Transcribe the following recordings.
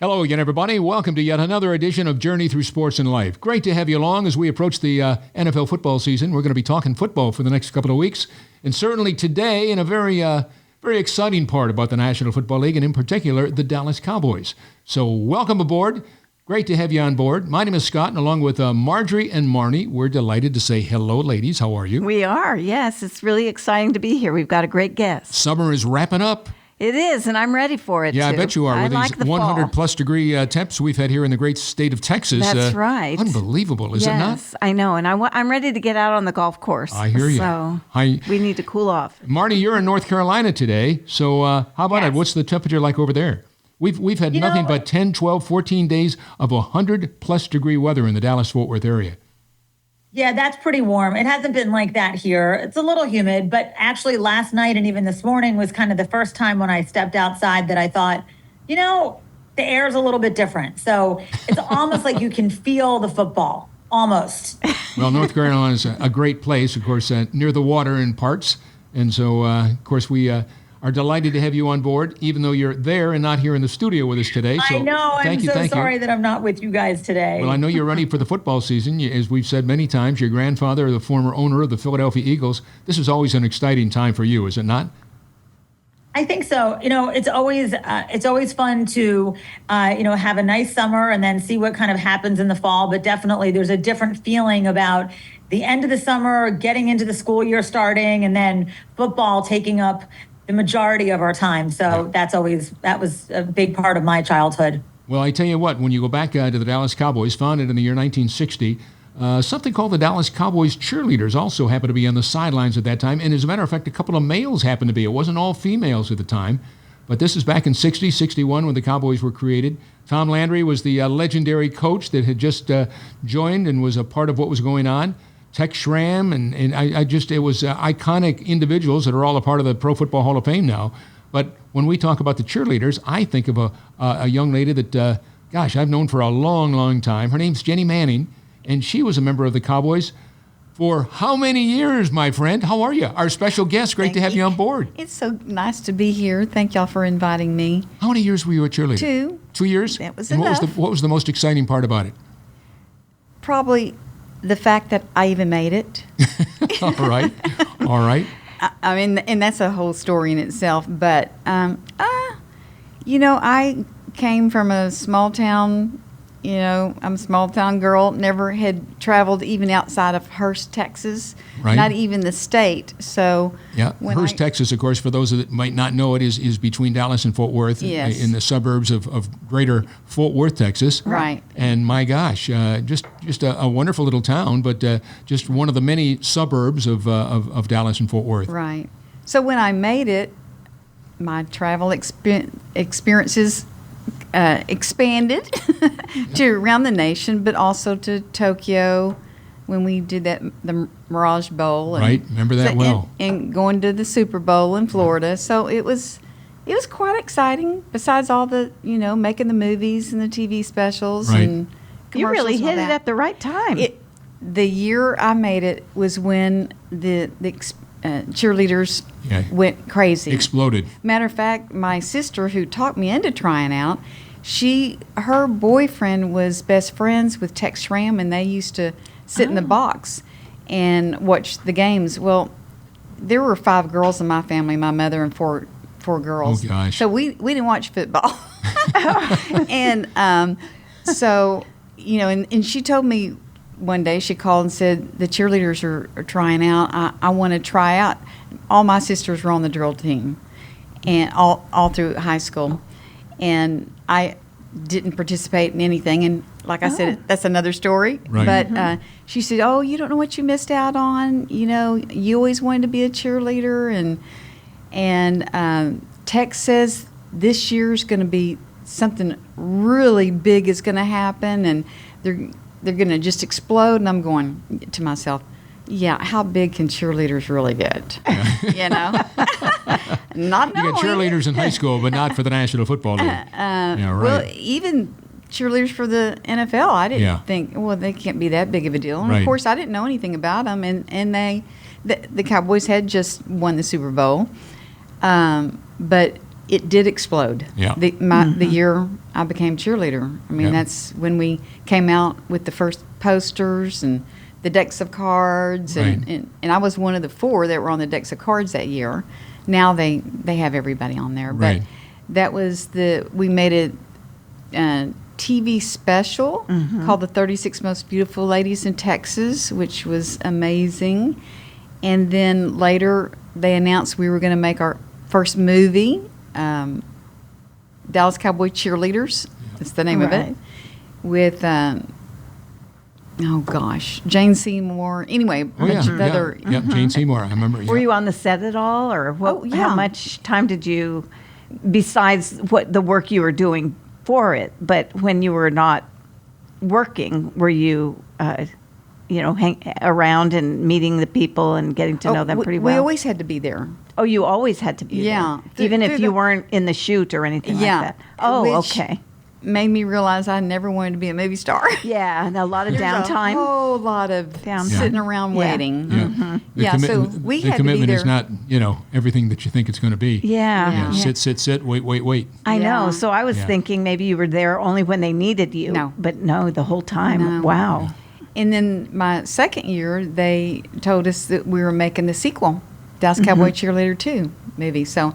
Hello again, everybody. Welcome to yet another edition of Journey Through Sports and Life. Great to have you along as we approach the NFL football season. We're going to be talking football for the next couple of weeks, and certainly today in a very exciting part about the National Football League, and in particular, the Dallas Cowboys. So welcome aboard. Great to have you on board. My name is Scott, and along with Marjorie and Marnie, we're delighted to say hello, ladies. How are you? We are, yes. It's really exciting to be here. We've got a great guest. Summer is wrapping up. It is, and I'm ready for it, Yeah, too. I bet you are. I With like these the 100-plus degree temps we've had here in the great state of Texas. That's right. Unbelievable, is it not? Yes, I know, and I'm ready to get out on the golf course. I hear you. So we need to cool off. Marnie, you're in North Carolina today, so how about it? What's the temperature like over there? We've had nothing but 10, 12, 14 days of 100-plus degree weather in the Dallas-Fort Worth area. Yeah, that's pretty warm. It hasn't been like that here. It's a little humid, but actually last night and even this morning was kind of the first time when I stepped outside that I thought, the air's a little bit different. So it's almost like you can feel the football, almost. Well, North Carolina is a great place, of course, near the water in parts. And so, of course, we are delighted to have you on board, even though you're there and not here in the studio with us today. So I know. I'm so sorry that I'm not with you guys today. Well, I know you're ready for the football season. As we've said many times, your grandfather, the former owner of the Philadelphia Eagles, this is always an exciting time for you, is it not? I think so. It's always fun to, have a nice summer and then see what kind of happens in the fall. But definitely there's a different feeling about the end of the summer, getting into the school year starting, and then football taking up the majority of our time. So that was a big part of my childhood. Well, I tell you what, when you go back to the Dallas Cowboys, founded in the year 1960, something called the Dallas Cowboys cheerleaders also happened to be on the sidelines at that time. And as a matter of fact, a couple of males happened to be. It wasn't all females at the time. But this is back in 60, 61 when the Cowboys were created. Tom Landry was the legendary coach that had just joined and was a part of what was going on. Tex Schramm, and it was iconic individuals that are all a part of the Pro Football Hall of Fame now. But when we talk about the cheerleaders, I think of a young lady that, I've known for a long, long time. Her name's Geni Manning, and she was a member of the Cowboys for how many years, my friend? How are you? Our special guest. Great to have you on board. It's so nice to be here. Thank y'all for inviting me. How many years were you a cheerleader? 2. 2 years? That was and enough. What was the most exciting part about it? Probably the fact that I even made it. All right. I mean, and that's a whole story in itself. But, I came from a small town. I'm a small town girl, never had traveled even outside of Hurst, Texas, not even the state. So Hurst, Texas, of course, for those that might not know it, is between Dallas and Fort Worth, in the suburbs of greater Fort Worth, Texas. Right. And my gosh, just a wonderful little town, but just one of the many suburbs of Dallas and Fort Worth. Right. So when I made it, my travel experiences expanded to around the nation, but also to Tokyo when we did the Mirage Bowl. Right, remember that well. And going to the Super Bowl in Florida. So it was quite exciting. Besides all the making the movies and the TV specials and commercials. You really hit it at the right time. The year I made it was when the cheerleaders went crazy. Exploded. Matter of fact, my sister, who talked me into trying out, her boyfriend was best friends with Tex Schramm, and they used to sit in the box and watch the games. Well, there were 5 girls in my family, my mother and four girls. Oh, gosh. So we didn't watch football. And so, and she told me one day, she called and said, the cheerleaders are trying out. I want to try out. All my sisters were on the drill team, and all through high school. And I didn't participate in anything. And like I said, that's another story. Right. But she said, oh, you don't know what you missed out on. You always wanted to be a cheerleader. And Tex says this year's going to be something really big is going to happen. And they're going to just explode. And I'm going to myself, yeah, how big can cheerleaders really get? Not knowing. You got cheerleaders in high school, but not for the National Football League. Well, even cheerleaders for the NFL, I didn't think, well, they can't be that big of a deal. And, of course, I didn't know anything about them. And the Cowboys had just won the Super Bowl. But it did explode. Yeah. The year I became cheerleader. I mean, Yeah. that's when we came out with the first posters and the decks of cards, Right. and I was one of the 4 that were on the decks of cards that year. Now they have everybody on there, Right. but that was we made a TV special called The 36 Most Beautiful Ladies in Texas, which was amazing. And then later they announced we were going to make our first movie, Dallas Cowboy Cheerleaders. That's the name of Right. it. With, Jane Seymour. Anyway, a Oh, yeah. bunch of other. Yeah, Jane Seymour. I remember. Were yeah. you on the set at all, or what? Oh, yeah. How much time did you, besides what the work you were doing for it, but when you were not working, were you, hang around and meeting the people and getting to know them pretty well? We always had to be there. Oh, you always had to be Yeah. there, even if Through you the- weren't in the shoot or anything Yeah. like that. Oh, Which okay. Made me realize I never wanted to be a movie star. Yeah, and a lot of There's downtime. A whole lot of Downtime. sitting around Yeah. waiting. Yeah. The Yeah, so we the had to be commitment is there. not, everything that you think it's going to be. Yeah. Yeah. Sit, wait. I know. Yeah. So I was Yeah. thinking maybe you were there only when they needed you. No. But no, the whole time. No. Wow. And then my second year, they told us that we were making the sequel, Dallas Cowboy Cheerleader 2 movie. So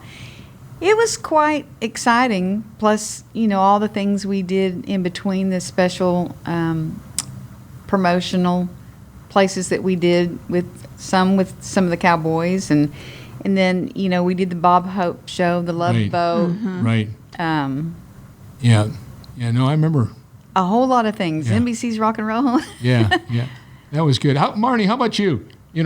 it was quite exciting. Plus, all the things we did in between the special promotional places that we did with some of the Cowboys. And then, we did the Bob Hope show, the Love Right. Boat, Right. Yeah. Yeah. No, I remember. a whole lot of things. Yeah. NBC's Rock and Roll. Yeah. That was good. Marnie, how about you? You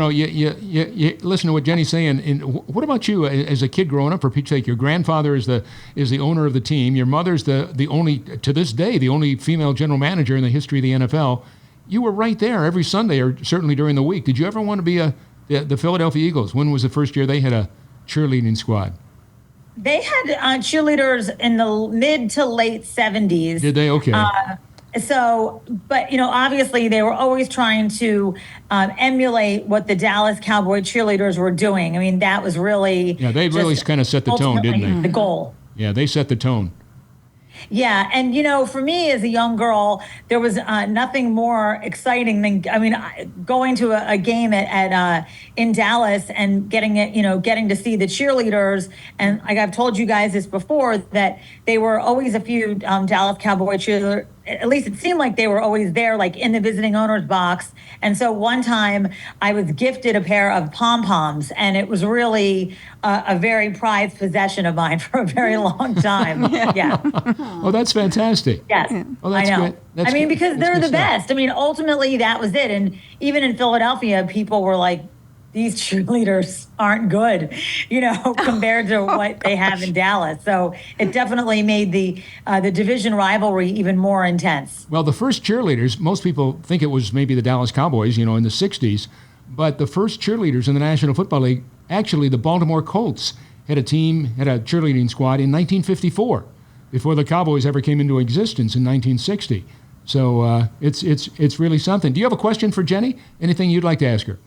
listen to what Jenny's saying. And what about you as a kid growing up? For Pete's sake, your grandfather is the owner of the team. Your mother's the only, to this day, the only female general manager in the history of the NFL. You were right there every Sunday, or certainly during the week. Did you ever want to be the Philadelphia Eagles? When was the first year they had a cheerleading squad? They had cheerleaders in the mid to late 70s. Did they? Okay. But obviously they were always trying to emulate what the Dallas Cowboy cheerleaders were doing. I mean, that was really they really kind of set the tone, didn't ultimately they? The goal. Yeah, they set the tone. Yeah, and for me as a young girl, there was nothing more exciting than going to a game at in Dallas and getting to see the cheerleaders. And like I've told you guys this before, that they were always a few Dallas Cowboy cheerleaders. At least it seemed like they were always there, like in the visiting owner's box. And so one time I was gifted a pair of pom-poms, and it was really a very prized possession of mine for a very long time. Yeah. Oh, that's fantastic. Yes. Oh, that's I know. good. That's good. Because That's they're good the stuff. best. Ultimately that was it. And even in Philadelphia, people were like, these cheerleaders aren't good, compared to what they have in Dallas. So it definitely made the division rivalry even more intense. Well, the first cheerleaders, most people think it was maybe the Dallas Cowboys, in the 60s. But the first cheerleaders in the National Football League, actually the Baltimore Colts had a cheerleading squad in 1954, before the Cowboys ever came into existence in 1960. So it's really something. Do you have a question for Jenny? Anything you'd like to ask her?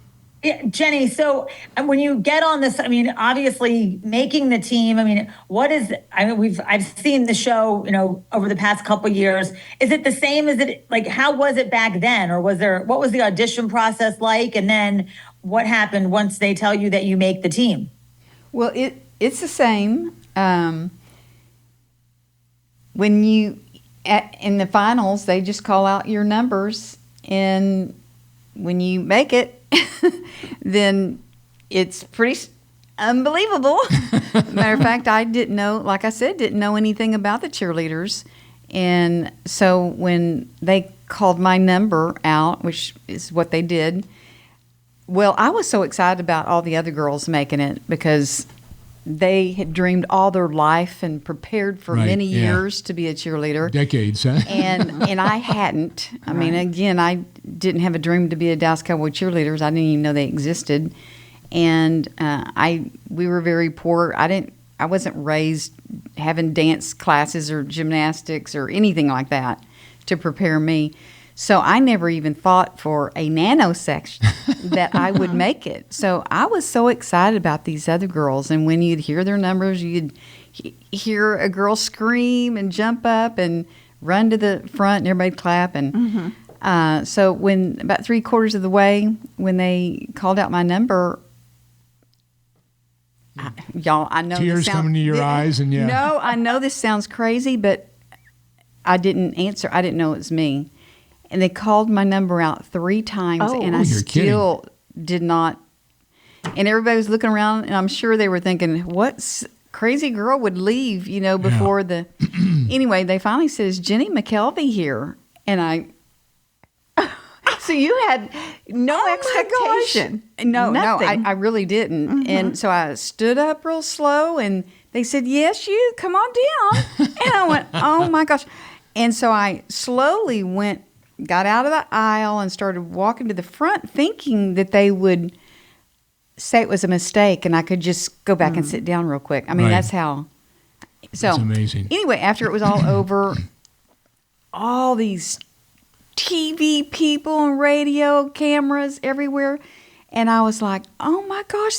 Yeah, Jenny, so when you get on this, obviously making the team, I've seen the show, over the past couple of years. Is it the same as how was it back then? Or what was the audition process like? And then what happened once they tell you that you make the team? Well, it's the same. When in the finals, they just call out your numbers, and when you make it, then it's pretty unbelievable. Matter of fact, I didn't know anything about the cheerleaders. And so when they called my number out, which is what they did, well, I was so excited about all the other girls making it, because they had dreamed all their life and prepared for many years to be a cheerleader. Decades, huh? And I hadn't. Again, I didn't have a dream to be a Dallas Cowboy cheerleaders. I didn't even know they existed. And we were very poor. I wasn't raised having dance classes or gymnastics or anything like that to prepare me. So I never even thought for a nanosecond that I would make it. So I was so excited about these other girls. And when you'd hear their numbers, you'd hear a girl scream and jump up and run to the front and everybody clap. And so when about 3/4 of the way, when they called out my number, y'all, I know Tears coming to your eyes, and No, I know this sounds crazy, but I didn't answer. I didn't know it was me. And they called my number out 3 times, and I still did not. And everybody was looking around, and I'm sure they were thinking, what crazy girl would leave, before the... Anyway, they finally said, is Geni McKelvey here? And I... So you had no expectation. No, Nothing. I really didn't. And so I stood up real slow, and they said, yes, you, come on down. And I went, oh my gosh. And so I slowly got out of the aisle and started walking to the front, thinking that they would say it was a mistake and I could just go back and sit down real quick. I mean, that's how. So that's amazing. Anyway, after it was all over, all these TV people and radio cameras everywhere, and I was like, oh my gosh,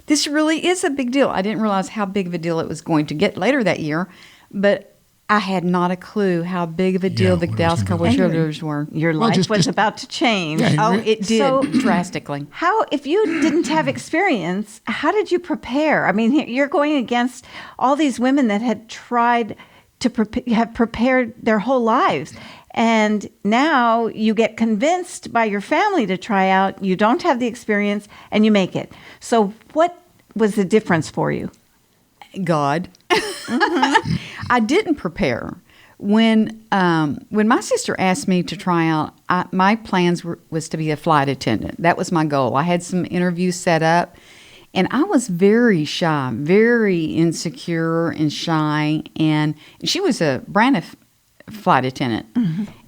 this really is a big deal. I didn't realize how big of a deal it was going to get later that year, but I had not a clue how big of a deal the Dallas Cowboy cheerleaders were. Your life was about to change. Yeah, it did, so drastically. If you didn't have experience, how did you prepare? I mean, you're going against all these women that had tried to have prepared their whole lives. And now you get convinced by your family to try out. You don't have the experience, and you make it. So what was the difference for you? God. I didn't prepare. When my sister asked me to try out, my plans was to be a flight attendant. That was my goal. I had some interviews set up, and I was very shy, very insecure and shy. And she was a brand of flight attendant,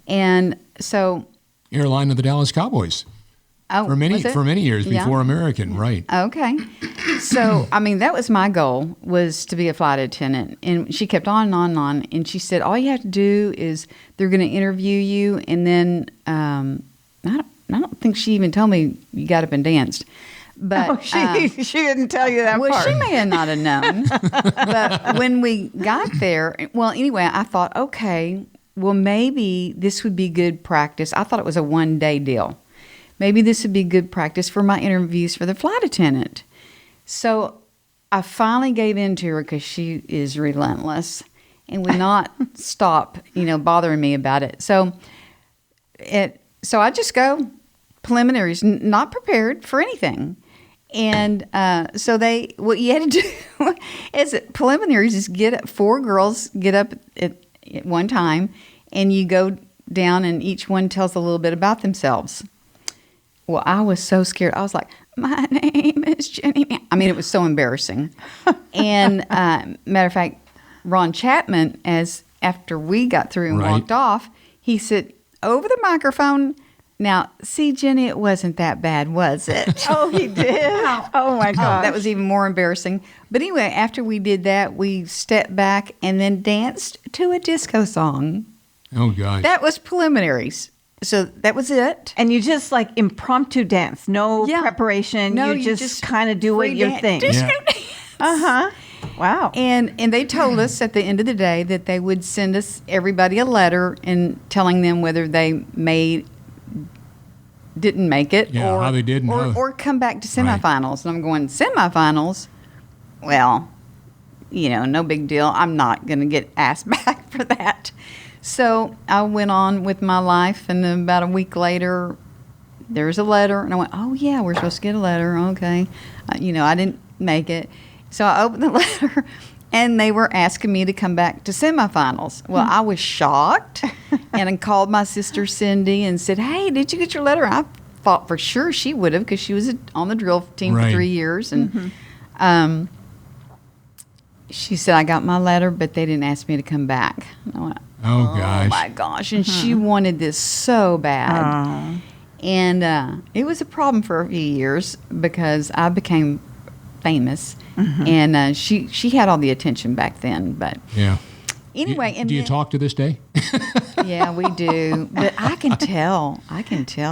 and so airline of the Dallas Cowboys. For many years before American, right? Okay. So, I mean, that was my goal, was to be a flight attendant. And she kept on and on and on. And she said, all you have to do is they're going to interview you. And then I don't think she even told me you got up and danced. But she didn't tell you that part. Well, she may have not have known. But when we got there, well, anyway, I thought, okay, well, maybe this would be good practice. I thought it was a one-day deal. Maybe this would be good practice for my interviews for the flight attendant. So I finally gave in to her because she is relentless and would not stop, bothering me about it. So I just go preliminaries, not prepared for anything. And so what you had to do is preliminaries is 4 girls get up at one time, and you go down and each one tells a little bit about themselves. Well, I was so scared. I was like, my name is Geni Manning. I mean, it was so embarrassing. And matter of fact, Ron Chapman, after we got through and walked off, he said, over the microphone, now, see, Geni, it wasn't that bad, was it? Oh, he did? Oh, my gosh. That was even more embarrassing. But anyway, after we did that, we stepped back and then danced to a disco song. Oh, gosh. That was preliminaries. So that was it. And you just like impromptu dance, no preparation. No, you just kind of do what you think. Disco dance. Wow. And they told us at the end of the day that they would send us everybody a letter and telling them whether they didn't make it, or how they did, or come back to semifinals. And I'm going, semifinals? Well, no big deal. I'm not going to get asked back for that. So I went on with my life, and then about a week later, there's a letter, and I went, oh, yeah, we're supposed to get a letter. Okay. I didn't make it. So I opened the letter, and they were asking me to come back to semifinals. Well, I was shocked, and I called my sister Cindy and said, hey, did you get your letter? I thought for sure she would have, because she was on the drill team for 3 years. And she said, I got my letter, but they didn't ask me to come back. And I went, oh, gosh. Oh, my gosh. And she wanted this so bad. And it was a problem for a few years because I became famous. And she had all the attention back then. But anyway. Do you talk to this day? Yeah, we do. But I can tell.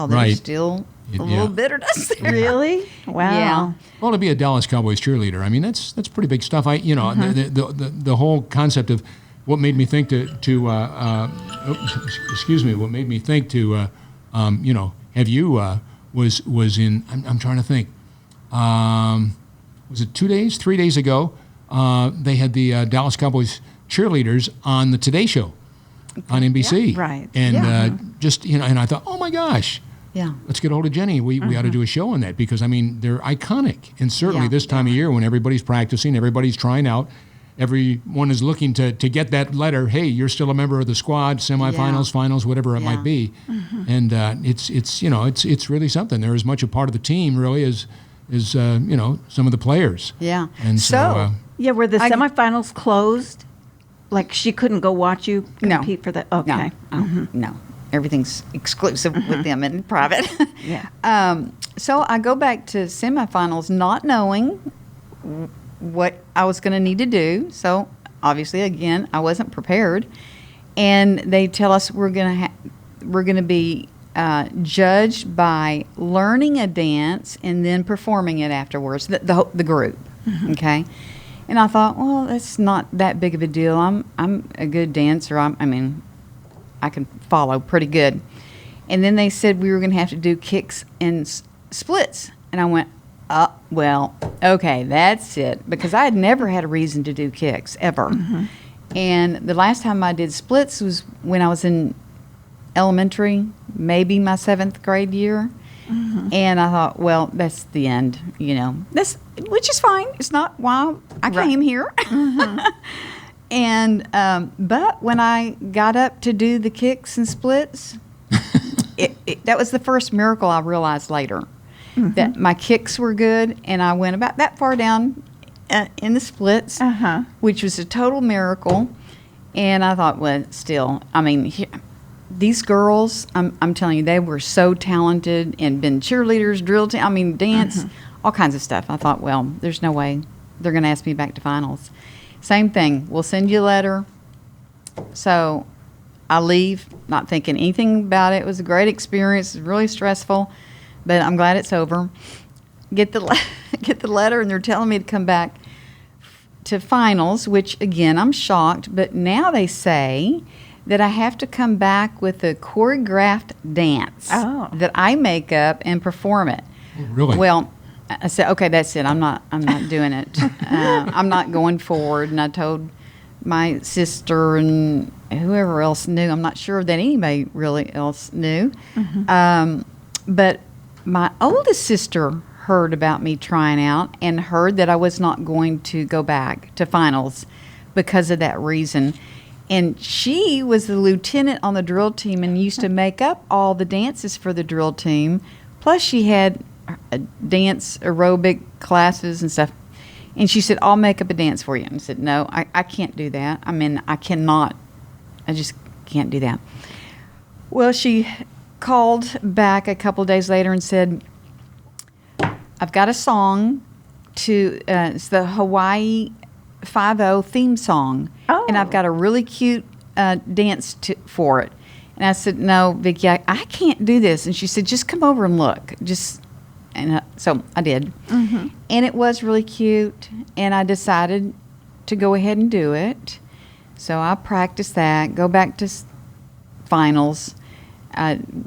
They're still a little bitterness there. Really? Wow. Yeah. Well, to be a Dallas Cowboys cheerleader, I mean, that's pretty big stuff. The whole concept of what made me think what made me think to, have you was in. I'm trying to think. Was it 3 days ago? They had the Dallas Cowboys cheerleaders on the Today Show on NBC. Yeah, right. And and I thought, oh my gosh. Yeah. Let's get a hold of Geni. We ought to do a show on that because, I mean, they're iconic. And certainly this time of year when everybody's practicing, everybody's trying out, everyone is looking to get that letter, hey, you're still a member of the squad, semifinals, finals, whatever it might be. And it's really something. They're as much a part of the team, really, as some of the players. Yeah. And so Yeah, were the semifinals closed? Like she couldn't go watch you compete for the... Okay. No. Everything's exclusive with them in private. Yeah. So I go back to semifinals not knowing what I was going to need to do. So obviously, again, I wasn't prepared. And they tell us we're going to be judged by learning a dance and then performing it afterwards, the group. Okay? And I thought, well, that's not that big of a deal. I'm a good dancer. I can follow pretty good. And then they said we were going to have to do kicks and splits. And I went, well, okay, that's it. Because I had never had a reason to do kicks, ever. And the last time I did splits was when I was in elementary, maybe my 7th grade year. And I thought, well, that's the end, which is fine. It's not why I came here. And but when I got up to do the kicks and splits, that was the first miracle I realized later, that my kicks were good, and I went about that far down in the splits, which was a total miracle. And I thought, well, still, these girls, I'm telling you, they were so talented and been cheerleaders, drill team, dance, all kinds of stuff. I thought, well, there's no way they're going to ask me back to finals. Same thing. We'll send you a letter. So I leave, not thinking anything about it. It was a great experience. It was really stressful, but I'm glad it's over. Get the letter, and they're telling me to come back to finals, which, again, I'm shocked. But now they say that I have to come back with a choreographed dance that I make up and perform it. Really? Well, I said, okay, that's it. I'm not doing it. I'm not going forward. And I told my sister and whoever else knew. I'm not sure that anybody really else knew. But my oldest sister heard about me trying out and heard that I was not going to go back to finals because of that reason. And she was the lieutenant on the drill team and used to make up all the dances for the drill team. Plus, she had dance aerobic classes and stuff. And she said, I'll make up a dance for you. And I said, no, I can't do that. I cannot. I just can't do that. Well, she called back a couple of days later and said, I've got a song it's the Hawaii 5-0 theme song. And I've got a really cute dance for it. And I said, no, Vicki, I can't do this. And she said, just come over and look. So I did. And it was really cute. And I decided to go ahead and do it. So I practiced that, go back to finals.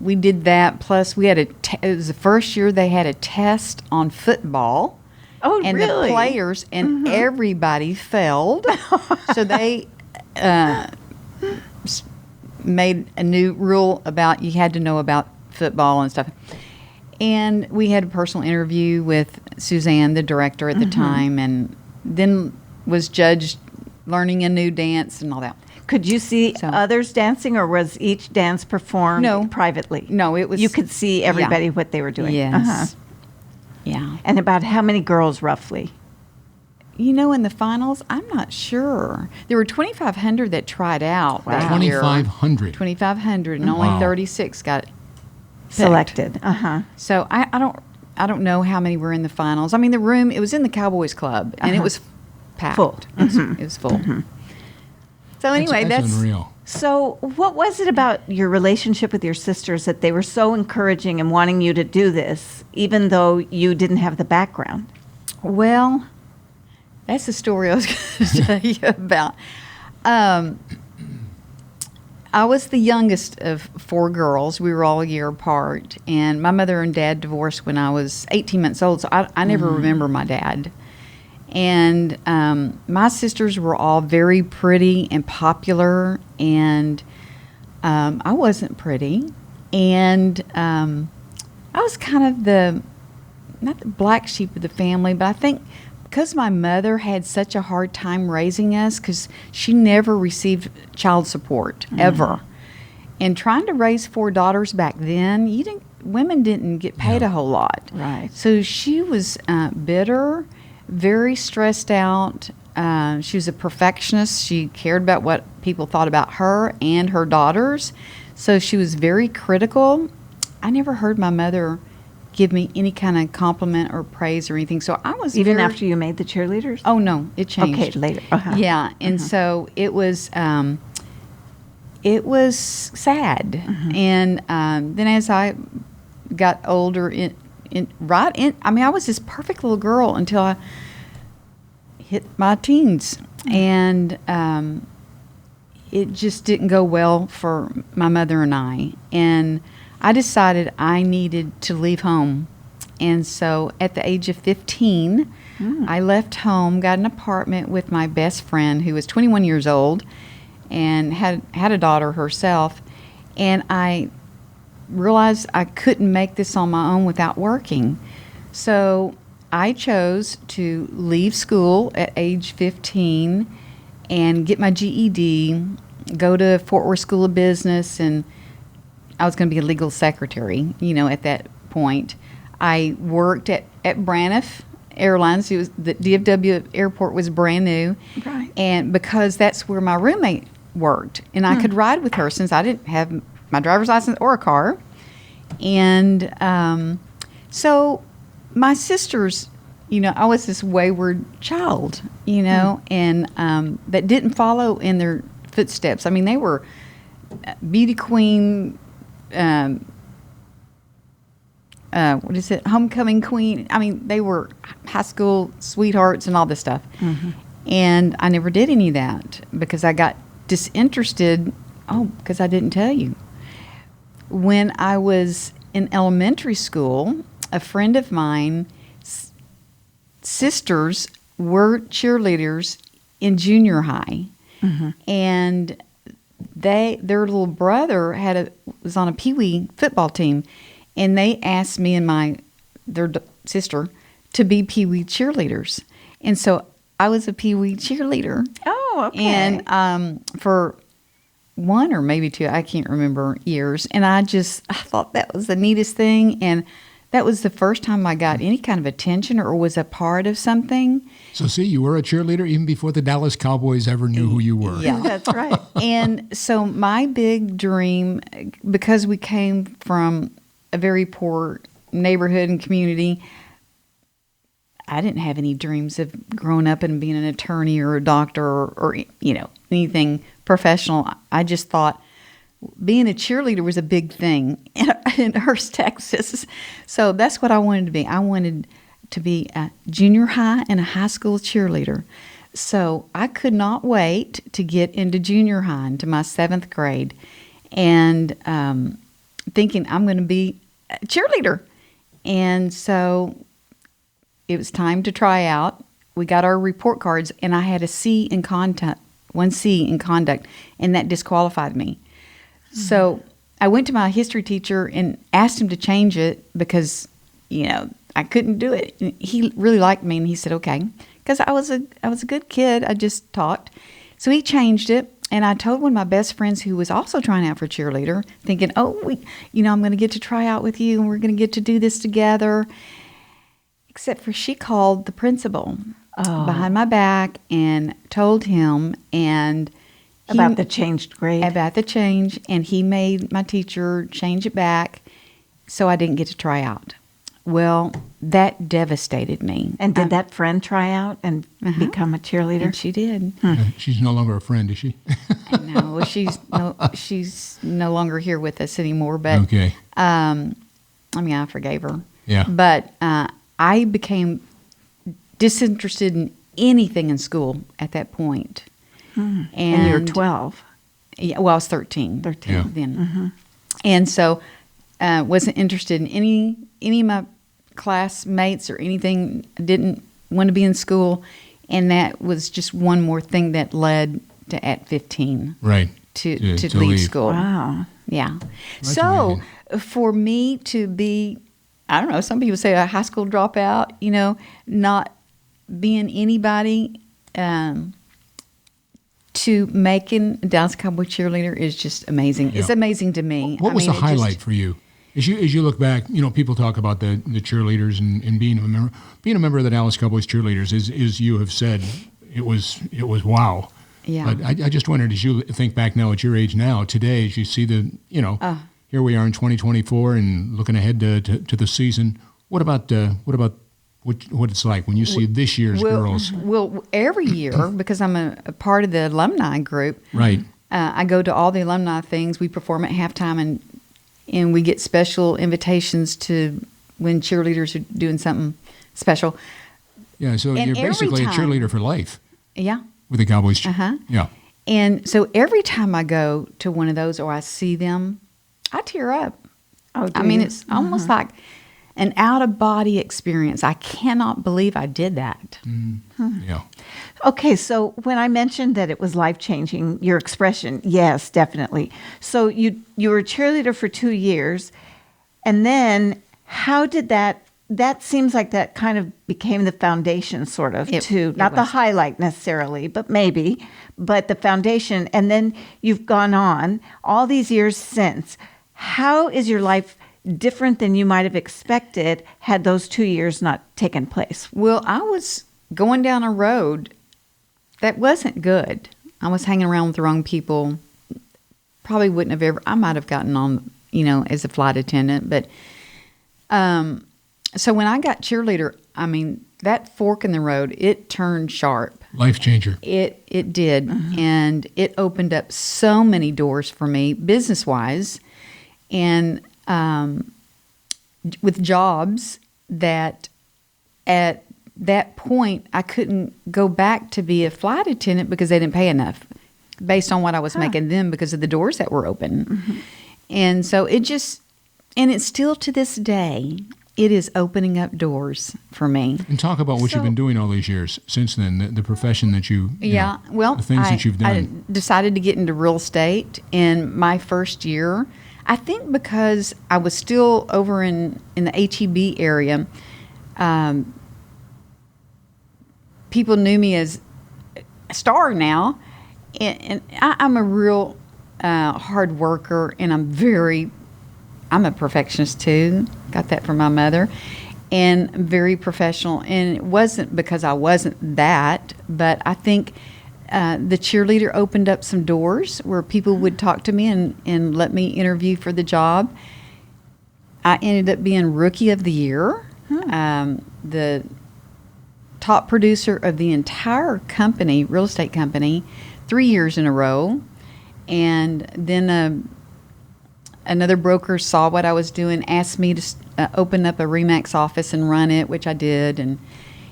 We did that. Plus, we had it was the first year they had a test on football. Oh, and really? The players and everybody failed. So they made a new rule about you had to know about football and stuff. And we had a personal interview with Suzanne, the director at the time, and then was judged learning a new dance and all that. Could you see others dancing, or was each dance performed privately? No, it was... You could see everybody what they were doing? Yes. Yeah. And about how many girls, roughly? In the finals, I'm not sure. There were 2,500 that tried out that year. 2,500? 2,500, and only 36 got selected. So I don't know how many were in the finals. The room, it was in the Cowboys Club, and it was packed. Full. It was full. So anyway, that's unreal. So, what was it about your relationship with your sisters that they were so encouraging and wanting you to do this, even though you didn't have the background? Well, that's the story I was going to tell you about. I was the youngest of 4 girls. We were all a year apart. And my mother and dad divorced when I was 18 months old, so I never remember my dad. And my sisters were all very pretty and popular, and I wasn't pretty. And I was kind of not the black sheep of the family, but I think because my mother had such a hard time raising us, because she never received child support, ever. And trying to raise 4 daughters back then, women didn't get paid a whole lot. Right. So she was bitter, very stressed out. She was a perfectionist. She cared about what people thought about her and her daughters. So she was very critical. I never heard my mother give me any kind of compliment or praise or anything. So I was Even after you made the cheerleaders? Oh, no, it changed. Okay, later. Uh-huh. Yeah, and so it was sad. And then as I got older, I was this perfect little girl until I hit my teens. And it just didn't go well for my mother and I. And I decided I needed to leave home. And so at the age of 15, I left home, got an apartment with my best friend who was 21 years old and had a daughter herself. And I realized I couldn't make this on my own without working. So I chose to leave school at age 15 and get my GED, go to Fort Worth School of Business, and I was going to be a legal secretary, at that point. I worked at Braniff Airlines. The DFW airport was brand new. Right. And because that's where my roommate worked. And I could ride with her since I didn't have my driver's license or a car. And so my sisters, I was this wayward child, and that didn't follow in their footsteps. I mean, they were beauty queen, homecoming queen. I mean, they were high school sweethearts and all this stuff. And I never did any of that because I got disinterested. Because I didn't tell you. When I was in elementary school, a friend of mine, sisters were cheerleaders in junior high. And their little brother was on a peewee football team, and they asked me and their sister to be peewee cheerleaders, and so I was a peewee cheerleader. Oh, okay. And for 1 or maybe 2, I can't remember, years, and I thought that was the neatest thing, and that was the first time I got any kind of attention or was a part of something. So see, you were a cheerleader even before the Dallas Cowboys ever knew who you were. Yeah, That's right. And so my big dream, because we came from a very poor neighborhood and community, I didn't have any dreams of growing up and being an attorney or a doctor or anything professional. I just thought being a cheerleader was a big thing in Hurst, Texas. So that's what I wanted to be. I wanted to be a junior high and a high school cheerleader. So I could not wait to get into junior high, into my 7th grade, and thinking I'm going to be a cheerleader. And so it was time to try out. We got our report cards, and I had a C in conduct, 1 C in conduct, and that disqualified me. So I went to my history teacher and asked him to change it because, I couldn't do it. And he really liked me, and he said, okay, because I was a good kid. I just talked. So he changed it, and I told one of my best friends who was also trying out for cheerleader, thinking, I'm going to get to try out with you, and we're going to get to do this together. Except for she called the principal behind my back and told him, and About the changed grade. About the change, and he made my teacher change it back, so I didn't get to try out. Well, that devastated me. And did that friend try out and become a cheerleader? And she did. She's no longer a friend, is she? No, well, she's no longer here with us anymore. But Okay. I forgave her. Yeah. But I became disinterested in anything in school at that point. And you were 12. Yeah, well, I was 13. 13. Yeah. Then. And so wasn't interested in any of my classmates or anything. Didn't want to be in school. And that was just one more thing that led to at 15 Right. to To leave leave. school. Wow. Yeah. That's So amazing. for me to be, I don't know, some people say a high school dropout, not being anybody, to making a Dallas Cowboy cheerleader is just amazing. Yeah. It's amazing to me. What was the it just- highlight for you? As you look back, people talk about the cheerleaders and being a member. Being a member of the Dallas Cowboys cheerleaders is you have said, it was wow. Yeah. But I just wondered, as you think back now at your age now, today, as you see here we are in 2024 and looking ahead to the season. What about what it's like when you see this year's girls? Well, every year, because I'm a part of the alumni group, Right. I go to all the alumni things. We perform at halftime, and we get special invitations to when cheerleaders are doing something special. Yeah. So And you're every basically a time- cheerleader for life Yeah. with the Cowboys. Uh-huh. Yeah. And so every time I go to one of those or I see them, I tear up. Oh, I mean, it's almost like an out-of-body experience. I cannot believe I did that. Yeah. Okay, so when I mentioned that it was life-changing, your expression, yes, definitely. So you were a cheerleader for 2 years, and then how did that seems like that kind of became the foundation sort of It not the was. highlight necessarily, but the foundation. And then you've gone on all these years since. How is your life different than you might have expected had those 2 years not taken place? Well, I was going down a road that wasn't good. I was hanging around with the wrong people. Probably wouldn't have I might have gotten on, as a flight attendant. But so when I got cheerleader, I mean, that fork in the road, it turned sharp. Life changer. It did. And it opened up so many doors for me, business-wise, and with jobs that at that point I couldn't go back to be a flight attendant because they didn't pay enough based on what I was making then because of the doors that were open. And so it's still to this day, it is opening up doors for me. And talk about what you've been doing all these years since then, the profession that you know, Well, the things that you've I done. decided to get into real estate in my first year. I think because I was still over in the HEB area, people knew me as a star now, and I'm a real hard worker, and I'm a perfectionist too. Got that from my mother, and very professional. And it wasn't because I wasn't that, but I think the cheerleader opened up some doors where people would talk to me and let me interview for the job. I ended up being Rookie of the Year, the top producer of the entire company, real estate company, 3 years in a row. And then another broker saw what I was doing, asked me to open up a RE/MAX office and run it, which I did. And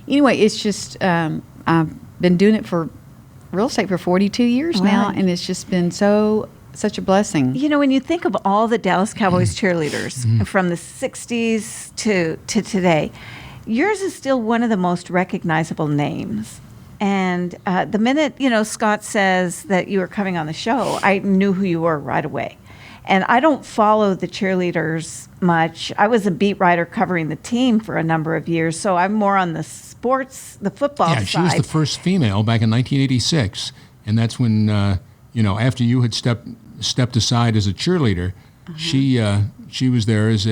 anyway, it's just I've been doing it for real estate for 42 years now, Right. and it's just been such a blessing. When you think of all the Dallas Cowboys cheerleaders from the 60s to today, yours is still one of the most recognizable names. And the minute, Scott says that you were coming on the show, I knew who you were right away. And I don't follow the cheerleaders much. I was a beat writer covering the team for a number of years, so I'm more on the football Yeah, side. she was the first female back in 1986, and that's when after you had stepped aside as a cheerleader, she was there as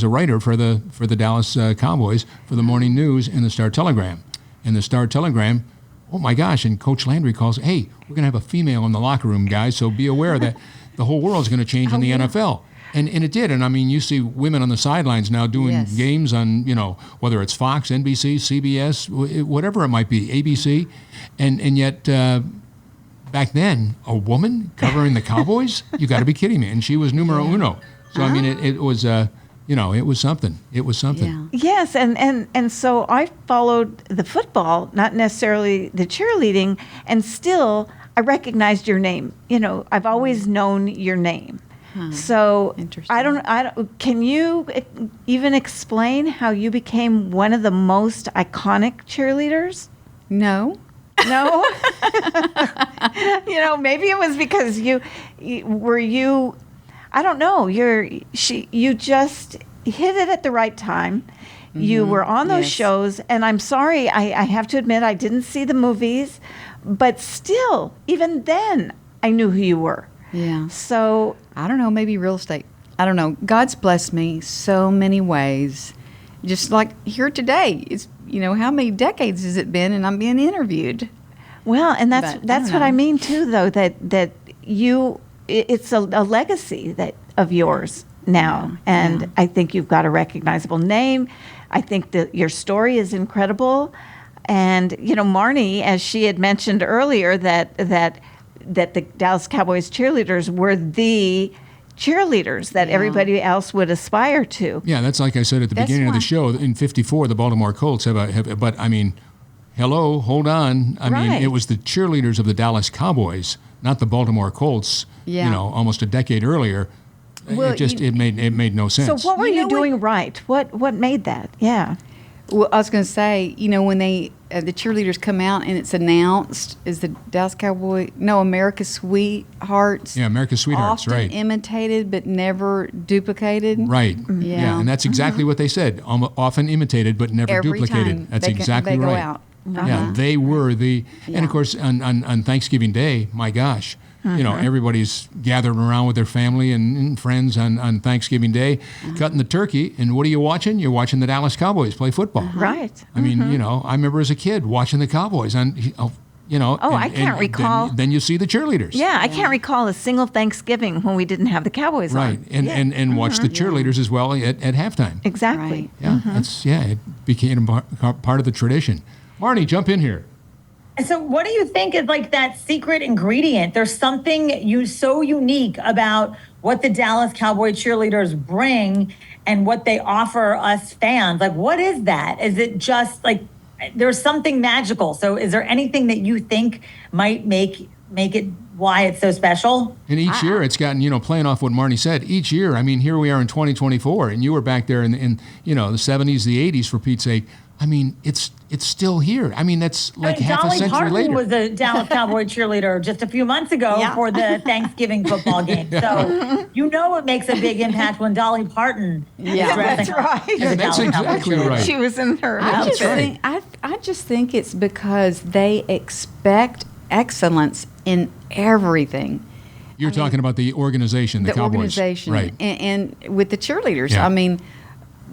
a writer for the Dallas Cowboys for the morning news and the Star Telegram. And the Star Telegram, oh my gosh! And Coach Landry calls, "Hey, we're gonna have a female in the locker room, guys. So be aware of that." the whole world's going to change in the NFL. And it did. And I mean, you see women on the sidelines now doing games on, whether it's Fox, NBC, CBS, whatever it might be, ABC. And yet, back then, a woman covering the Cowboys? You got to be kidding me. And she was numero uno. So, I mean, it was, it was something. It was something. Yeah. Yes. And so I followed the football, not necessarily the cheerleading. And still, I recognized your name. I've always known your name. So I don't. Can you even explain how you became one of the most iconic cheerleaders? No. No. Maybe it was because you. I don't know. You just hit it at the right time. Mm-hmm. You were on those shows, and I'm sorry. I have to admit I didn't see the movies, but still, even then, I knew who you were. Yeah. So I don't know, maybe real estate. I don't know. God's blessed me so many ways. Just like here today, it's how many decades has it been, and I'm being interviewed. Well, and that's what I mean too, though, that you it's a legacy of yours now, and I think you've got a recognizable name. I think that your story is incredible, and Marnie, as she had mentioned earlier, that the Dallas Cowboys cheerleaders were the cheerleaders that everybody else would aspire to. Yeah, that's like I said at the beginning of the show. In '54, the Baltimore Colts but I mean, hello, hold on. I mean, it was the cheerleaders of the Dallas Cowboys, not the Baltimore Colts. Yeah. Almost a decade earlier. Well, it made no sense. So what were you doing right? What made that? Yeah. Well, I was going to say, when they the cheerleaders come out and it's announced is the Dallas Cowboy, America's Sweethearts. Yeah, America's Sweethearts, often right. imitated but never duplicated. Right. Mm-hmm. Yeah, and that's exactly what they said. Often imitated but never Every duplicated. time That's they exactly go right. out. Yeah, they were and of course on Thanksgiving Day, my gosh, everybody's gathered around with their family and friends on Thanksgiving Day, cutting the turkey. And what are you watching? You're watching the Dallas Cowboys play football. Right. I mean, I remember as a kid watching the Cowboys on, I can't recall. Then you see the cheerleaders. Yeah, I can't recall a single Thanksgiving when we didn't have the Cowboys right. on. And watch the cheerleaders as well at halftime. Exactly. Right. Yeah, it became part of the tradition. Marnie, jump in here. So what do you think is like that secret ingredient? There's something so unique about what the Dallas Cowboy cheerleaders bring and what they offer us fans. Like, what is that? Is it just like there's something magical? So is there anything that you think might make it why it's so special? And each year it's gotten, playing off what Marnie said, each year, I mean, here we are in 2024, and you were back there in the 70s, the 80s, for Pete's sake. I mean, it's still here. I mean, that's like half Dolly a century Parton later. was a Dallas Cowboy cheerleader just a few months ago for the Thanksgiving football game. So it makes a big impact when Dolly Parton is dressing up as a That's Dallas Cowboy exactly cheerleader. right. She was in her I outfit. just think it's because they expect excellence in everything. You're talking about the organization, the Cowboys. Organization, Right. and with the cheerleaders. Yeah. I mean,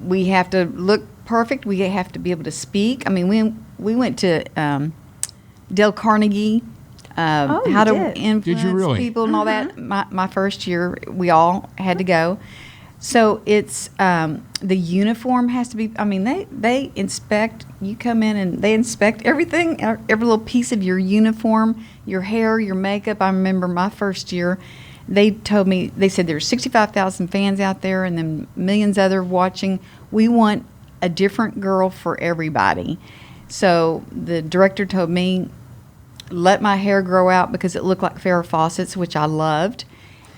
we have to look perfect. We have to be able to speak. I mean, we went to Dale Carnegie, how to influence really? people and all that. My first year, we all had to go. So it's the uniform has to be. I mean, they inspect. You come in and they inspect everything, every little piece of your uniform, your hair, your makeup. I remember my first year. They told me, they said there's 65,000 fans out there and then millions other watching. We want a different girl for everybody. So the director told me, let my hair grow out because it looked like Farrah Fawcett's, which I loved.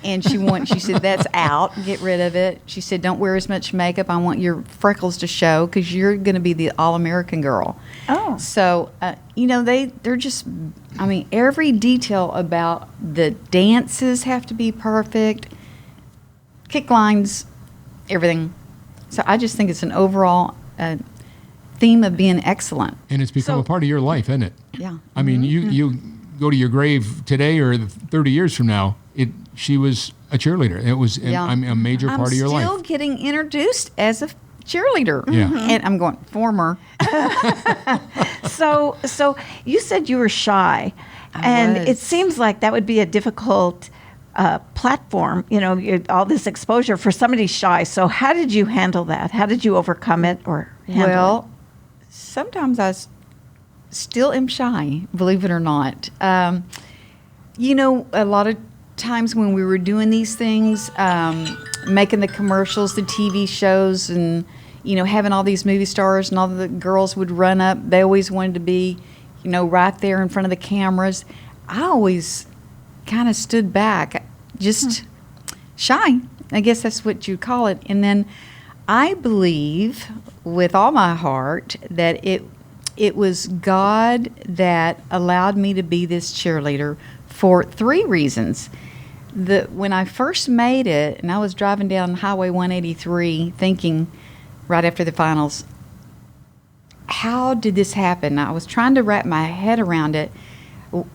And she said, that's out. Get rid of it. She said, don't wear as much makeup. I want your freckles to show because you're going to be the all-American girl. Oh. So, they're just, I mean, every detail about the dances have to be perfect. Kick lines, everything. So I just think it's an overall theme of being excellent. And it's become a part of your life, isn't it? Yeah. I mean, you go to your grave today or 30 years from now, she was a cheerleader. It was a major part of your life. I'm still getting introduced as a cheerleader. Yeah. And I'm going, former. So you said you were shy, I was. it seems like that would be a difficult platform, all this exposure for somebody shy. So how did you handle that? How did you overcome it or handle Well, sometimes still am shy, believe it or not. A lot of times when we were doing these things, making the commercials, the TV shows, and having all these movie stars and all the girls would run up. They always wanted to be, right there in front of the cameras. I always kind of stood back, just shy. I guess that's what you'd call it. And then I believe with all my heart that it was God that allowed me to be this cheerleader for 3 reasons. When I first made it, and I was driving down Highway 183 thinking right after the finals, how did this happen? I was trying to wrap my head around it.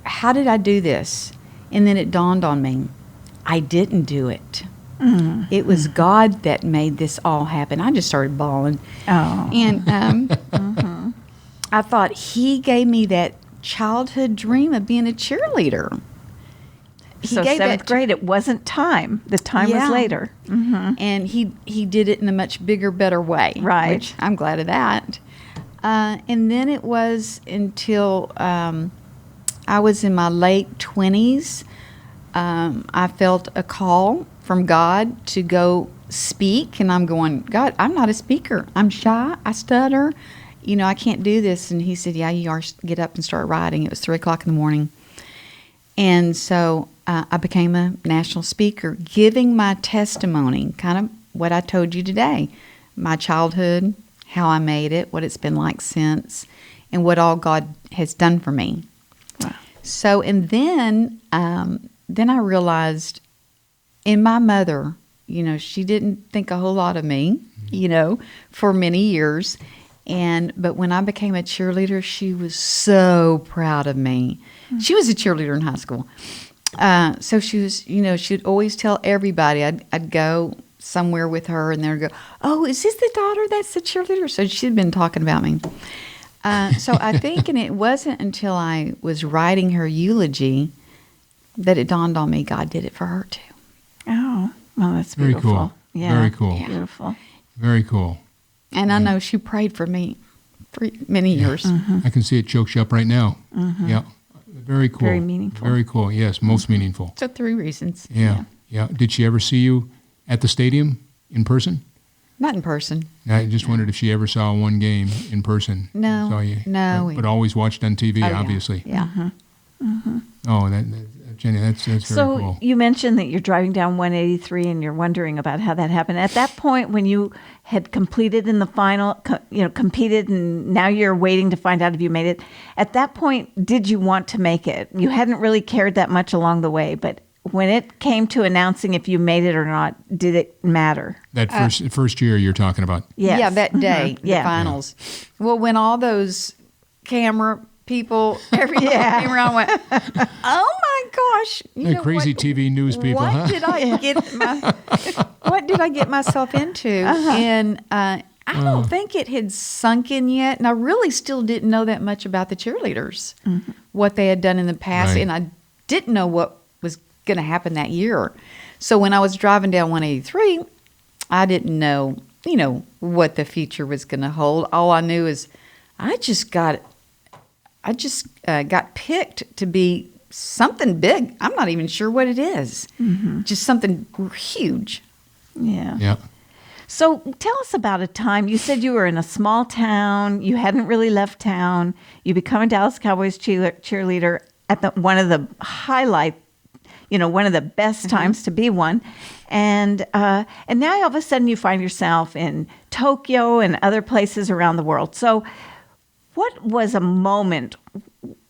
How did I do this? And then it dawned on me, I didn't do it. Mm-hmm. It was God that made this all happen. I just started bawling. Oh. And I thought He gave me that childhood dream of being a cheerleader. So 7th grade, it wasn't time. The time was later. Mm-hmm. And he did it in a much bigger, better way. Right. Which I'm glad of that. And then it was until I was in my late 20s, I felt a call from God to go speak. And I'm going, God, I'm not a speaker. I'm shy. I stutter. I can't do this. And He said, yeah, you are. Get up and start writing. It was 3 o'clock in the morning. And so I became a national speaker, giving my testimony, kind of what I told you today, my childhood, how I made it, what it's been like since, and what all God has done for me. Wow. So, and then I realized in my mother, she didn't think a whole lot of me, for many years. But when I became a cheerleader, she was so proud of me. Mm-hmm. She was a cheerleader in high school. So she was, she'd always tell everybody. I'd go somewhere with her and they'd go, oh, is this the daughter that's the cheerleader? So she'd been talking about me. So I think, and it wasn't until I was writing her eulogy that it dawned on me God did it for her too. Oh, well, that's very beautiful. Cool. Yeah, very cool. Yeah. Beautiful. Very cool. And I know she prayed for me for many years. Mm-hmm. I can see it chokes you up right now. Mm-hmm. Yeah. Very cool. Very meaningful. Very cool. Yes, most meaningful. So 3 reasons. Yeah. Did she ever see you at the stadium in person? Not in person. I just wondered if she ever saw one game in person. No. Saw you. No. But always watched on TV, obviously. Yeah. Mm-hmm. Mm-hmm. Oh, Jenny, that's very cool. So you mentioned that you're driving down 183 and you're wondering about how that happened. At that point, when you had completed in the final, competed, and now you're waiting to find out if you made it, at that point, did you want to make it? You hadn't really cared that much along the way, but when it came to announcing if you made it or not, did it matter? That first year you're talking about. Yes. Yeah, that day, the finals. Yeah. Well, when all those camera people, everybody came around and went, oh my gosh. Crazy TV news people, what huh? What did I get myself into? And I don't think it had sunk in yet. And I really still didn't know that much about the cheerleaders, what they had done in the past. Right. And I didn't know what was going to happen that year. So when I was driving down 183, I didn't know, what the future was going to hold. All I knew is I just got picked to be something big. I'm not even sure what it is. Mm-hmm. Just something huge. Yeah. Yeah. So tell us about a time. You said you were in a small town. You hadn't really left town. You become a Dallas Cowboys cheerleader at one of the one of the best times to be one. And now all of a sudden you find yourself in Tokyo and other places around the world. So what was a moment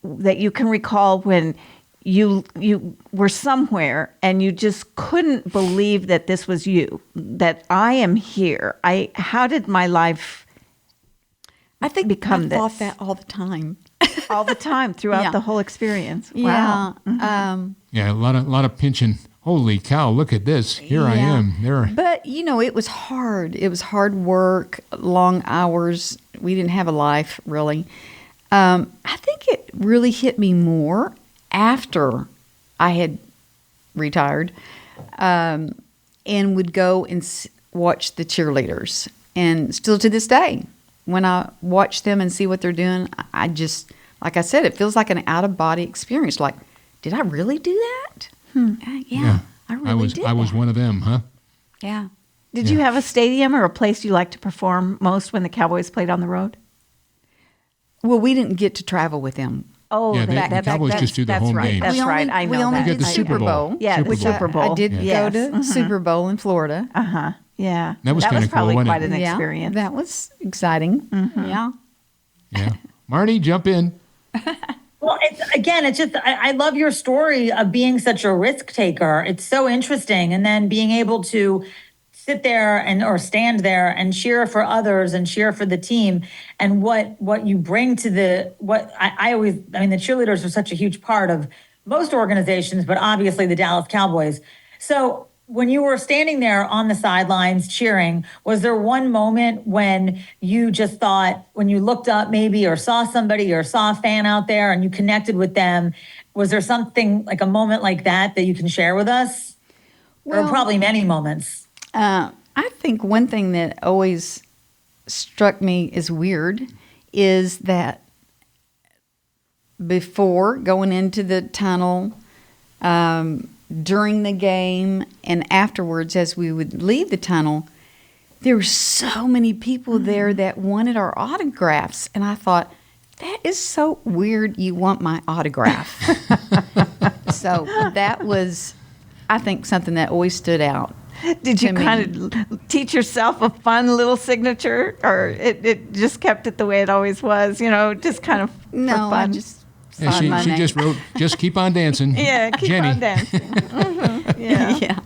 that you can recall when you were somewhere and you just couldn't believe that this was you, that I am here? How did my life become I this? thought that all the time. All the time throughout the whole experience. Yeah. Wow. Yeah, a lot of pinching. Holy cow, look at this. Here I am. There. But, it was hard. It was hard work, long hours. We didn't have a life, really. I think it really hit me more after I had retired, and would go and watch the cheerleaders. And still to this day, when I watch them and see what they're doing, I just, like I said, it feels like an out-of-body experience. Like, did I really do that? Yeah, I really did I was that. one of them, huh? Yeah. Did you have a stadium or a place you like to perform most when the Cowboys played on the road? Well, we didn't get to travel with them. Oh, Yeah, the Cowboys just do their that's home right. games. That's We right. only- I know we only that. You get the did Super Bowl. Yeah, Super the Bowl. Super Bowl. I did Yes. go to Super Bowl in Florida. Yeah. That was kinda cool, probably wasn't quite it? an Yeah, experience. that was exciting. Yeah. Yeah. Marnie, jump in. Well, it's just, I love your story of being such a risk taker. It's so interesting. And then being able to sit there or stand there and cheer for others and cheer for the team, and what you bring to the cheerleaders are such a huge part of most organizations, but obviously the Dallas Cowboys. So when you were standing there on the sidelines cheering, was there one moment when you just thought, when you looked up maybe or saw somebody or saw a fan out there and you connected with them, was there something like a moment like that you can share with us? Or Well, probably many moments. I think one thing that always struck me as weird is that before going into the tunnel, during the game, and afterwards, as we would leave the tunnel, there were so many people there that wanted our autographs. And I thought, that is so weird. You want my autograph. So that was, I think, something that always stood out. Did you to me. kind of teach yourself a fun little signature, or it just kept it the way it always was, just kind of for No, I fun? just Yeah, signed my she name. just wrote, "Just keep on dancing." Yeah, keep Jenny. on dancing. Yeah. Yeah.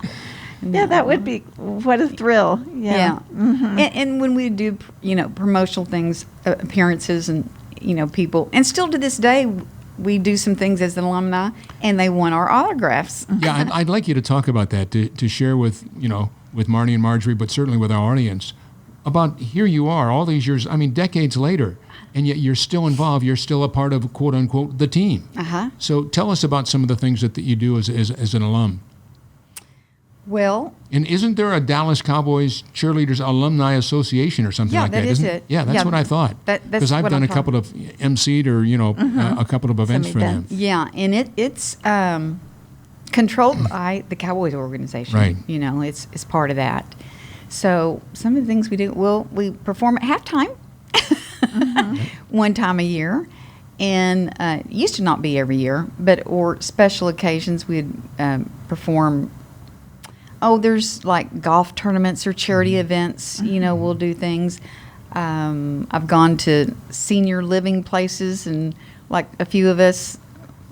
Yeah, that would be, what a thrill. Yeah. Yeah. And when we do, promotional things, appearances and, people, and still to this day, we do some things as an alumni and they want our autographs. Yeah, I'd like you to talk about that, to share with Marnie and Marjorie, but certainly with our audience, about here you are all these years, decades later, and yet you're still involved. You're still a part of, quote unquote, the team. Uh-huh. So tell us about some of the things that you do as an alum. Well, And isn't there a Dallas Cowboys Cheerleaders Alumni Association or something Yeah, like that? that is Isn't it. Yeah, that's Yeah, what I thought. that's Because I've what done I'm a couple of emceed or, a couple of events for them. events. yeah, and it's controlled by the Cowboys organization. Right. It's part of that. So some of the things we do, we perform at halftime one time a year. And it used to not be every year, or special occasions we'd perform. There's like golf tournaments or charity events. We'll do things. I've gone to senior living places, and like a few of us,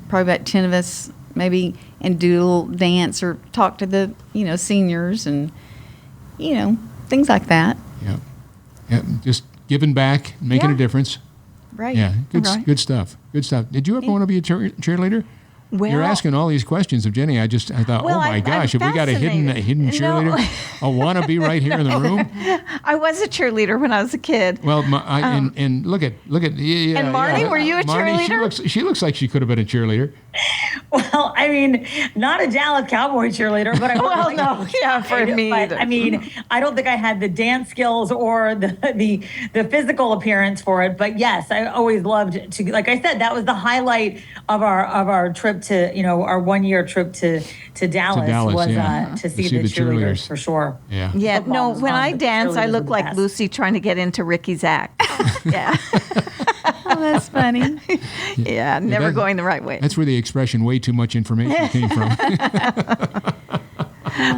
probably about 10 of us, maybe, and do a little dance or talk to the seniors and things like that. Yeah, just giving back, making Yeah. a difference. Right. Yeah, Right. good stuff. Good stuff. Did you ever want to be a cheerleader? Well, You're asking all these questions of Jenny. I thought, Well, oh my I'm gosh, have we got a hidden fascinated. cheerleader, a wannabe right here in the room? I was a cheerleader when I was a kid. Well, and look at yeah. And Marnie, were you a Marnie, cheerleader? she looks like she could have been a cheerleader. Well, not a Dallas Cowboy cheerleader, but I Well, no, yeah, for me But either. I don't think I had the dance skills or the physical appearance for it. But yes, I always loved to. Like I said, that was the highlight of our trip to our 1 year trip to Dallas, Dallas, was yeah. to see the cheerleaders for sure. Yeah. Yeah, Football no, was when fun, I but dance, I cheerleaders look were the like best. Lucy trying to get into Ricky's act. Yeah. Oh, that's funny. Yeah, never that- going the right way. That's where the expression "way too much information" came from.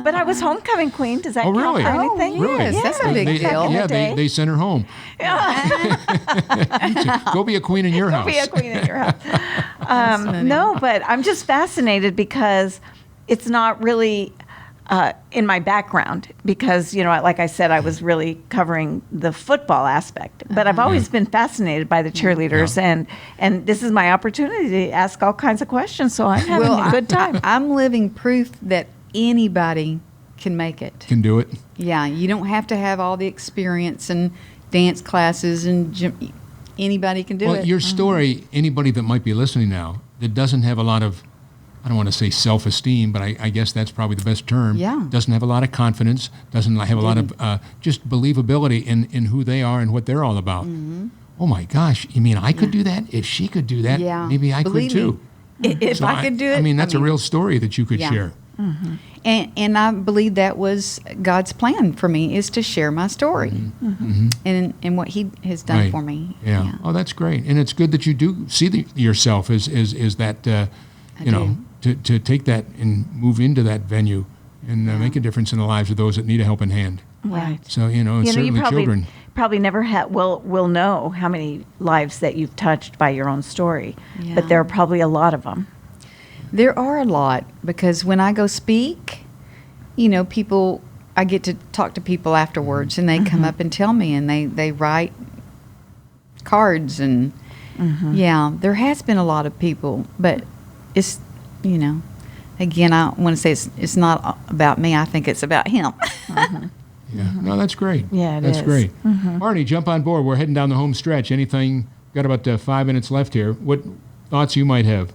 But I was homecoming queen. Does that Oh, count really? for Oh, anything? really? Yes, that's a big They- deal. Yeah, day. they sent her home. Go be a queen in your house. Be a queen in your house. No, but I'm just fascinated because it's not really in my background because, like I said, I was really covering the football aspect. But I've always been fascinated by the cheerleaders, and this is my opportunity to ask all kinds of questions. So I'm having a good time. I'm living proof that anybody can make it. Can do it. Yeah, you don't have to have all the experience and dance classes and gym. Anybody can do Well, it. your story, anybody that might be listening now that doesn't have a lot of I don't want to say self-esteem, but I guess that's probably the best term. Yeah. Doesn't have a lot of confidence, doesn't have a lot of just believability in who they are and what they're all about. Mm-hmm. Oh my gosh, you mean I could do that? If she could do that, Yeah. maybe I Believe could too. If So I could do it, I mean, that's a real story that you could Yeah. share. And I believe that was God's plan for me, is to share my story and what He has done Right. for me. Yeah. Oh, that's great, and it's good that you do see yourself as that. To take that and move into that venue and make a difference in the lives of those that need a helping hand. Right. So and You certainly children. probably never will know how many lives that you've touched by your own story, Yeah. but there are probably a lot of them. There are a lot, because when I go speak, people, I get to talk to people afterwards, and they come up and tell me, and they write cards, and yeah, there has been a lot of people, but it's, again, I want to say it's not about me. I think it's about Him. Yeah. No, that's great. Yeah, it that's is. great. Marnie, jump on board. We're heading down the home stretch. Anything? Got about 5 minutes left here. What thoughts you might have?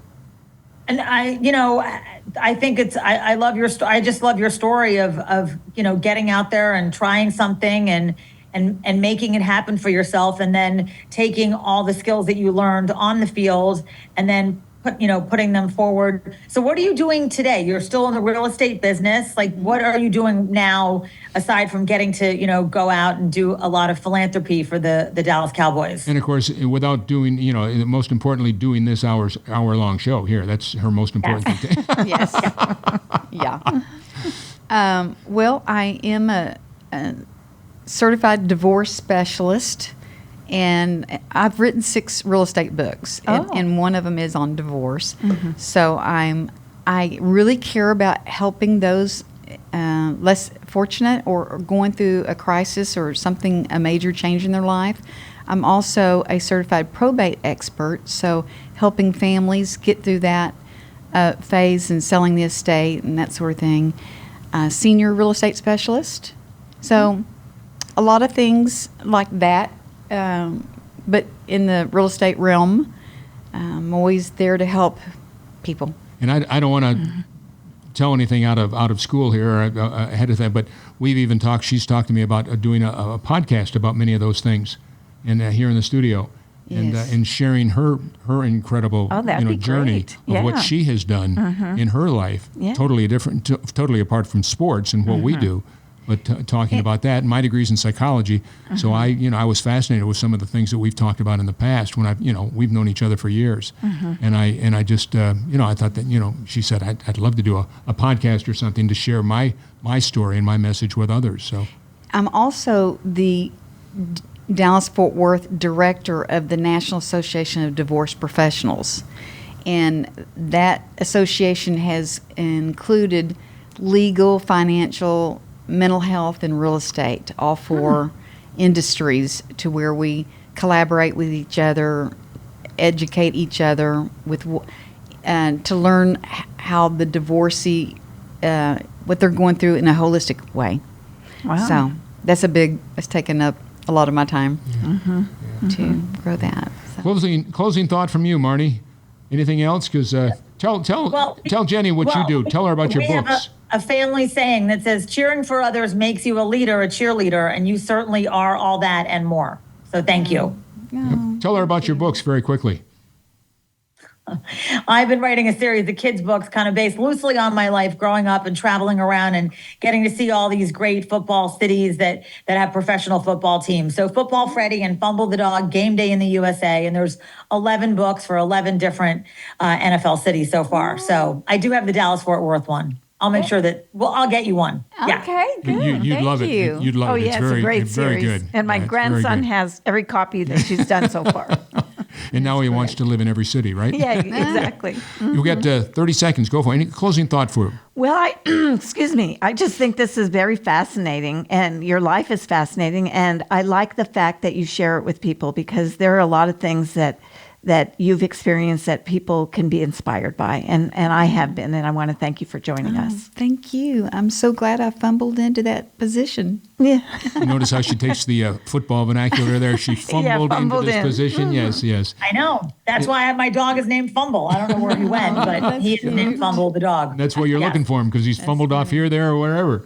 And I think I love your story. I just love your story of getting out there and trying something and making it happen for yourself, and then taking all the skills that you learned on the field and then putting them forward. So what are you doing today? You're still in the real estate business. Like, what are you doing now aside from getting to, go out and do a lot of philanthropy for the Dallas Cowboys? And of course, without doing, most importantly, doing this hour-long show here. That's her most important thing. Yes. Yeah. Well, I am a certified divorce specialist, and I've written 6 real estate books, and one of them is on divorce. So I really care about helping those less fortunate or going through a crisis or a major change in their life. I'm also a certified probate expert, so helping families get through that phase and selling the estate and that sort of thing. Senior real estate specialist. So a lot of things like that. But in the real estate realm, I'm always there to help people. And I don't want to tell anything out of school here or ahead of that, but we've even talked. She's talked to me about doing a podcast about many of those things, and here in the studio, Yes. and sharing her incredible that'd be journey great. of what Yeah. she has done in her life, Yeah. totally apart from sports and what we do. But talking about that, my degree's in psychology, so I was fascinated with some of the things that we've talked about in the past. When we've known each other for years, and I just I thought that she said I'd love to do a podcast or something to share my story and my message with others. So I'm also the Dallas-Fort Worth director of the National Association of Divorce Professionals, and that association has included legal, financial, mental health, and real estate, all 4 industries, to where we collaborate with each other, educate each other and to learn how the divorcee, what they're going through in a holistic way. Wow. So that's taken up a lot of my time to grow that. So. closing thought from you, Marnie. Anything else? Because tell Geni what you do. Tell her about your we have books. a family saying that says, cheering for others makes you a leader, a cheerleader, and you certainly are all that and more. So thank you. Tell her about your books very quickly. I've been writing a series of kids' books kind of based loosely on my life growing up and traveling around and getting to see all these great football cities that have professional football teams. So Football Freddy and Fumble the Dog, Game Day in the USA, and there's 11 books for 11 different NFL cities so far. So I do have the Dallas-Fort Worth one. I'll make sure that, I'll get you one. Yeah. Okay, good. You'd Thank love it. you. You'd love Oh, it. yeah, It's it's a great very series. good. And my Yeah, it's very grandson good. has every copy that she's done so far. And now he wants to live in every city, right? Yeah, exactly. You've got 30 seconds. Go for it. Any closing thought for him? Well, excuse me. I just think this is very fascinating, and your life is fascinating. And I like the fact that you share it with people, because there are a lot of things that you've experienced that people can be inspired by. And I have been, and I want to thank you for joining us. Thank you. I'm so glad I fumbled into that position. Yeah. You notice how she takes the football vernacular there? She fumbled into fumbled this in. position. Yes. I know. That's why my dog is named Fumble. I don't know where he went, but he is named Fumble the dog. That's why you're looking for him, because he's fumbled off here, there, or wherever.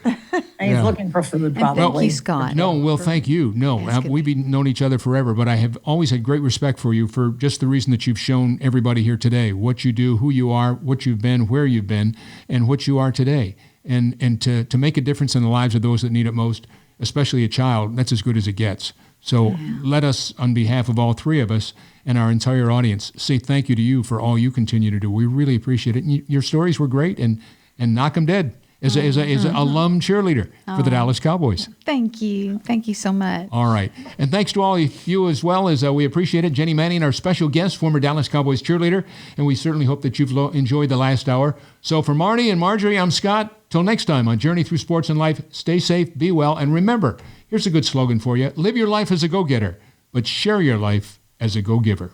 And he's looking for food, probably. Thank you, Scott. No, well, thank you. No, we've known each other forever, but I have always had great respect for you for just the reason that you've shown everybody here today what you do, who you are, what you've been, where you've been, and what you are today. And to make a difference in the lives of those that need it most, especially a child, that's as good as it gets. So let us, on behalf of all three of us and our entire audience, say thank you to you for all you continue to do. We really appreciate it. And your stories were great, and knock 'em dead as an alum cheerleader for the Dallas Cowboys. Thank you. Thank you so much. All right. And thanks to all of you as well, as we appreciate it. Geni Manning, our special guest, former Dallas Cowboys cheerleader, and we certainly hope that you've enjoyed the last hour. So for Marnie and Marjorie, I'm Scott. Till next time on Journey Through Sports and Life, stay safe, be well, and remember, here's a good slogan for you. Live your life as a go-getter, but share your life as a go-giver.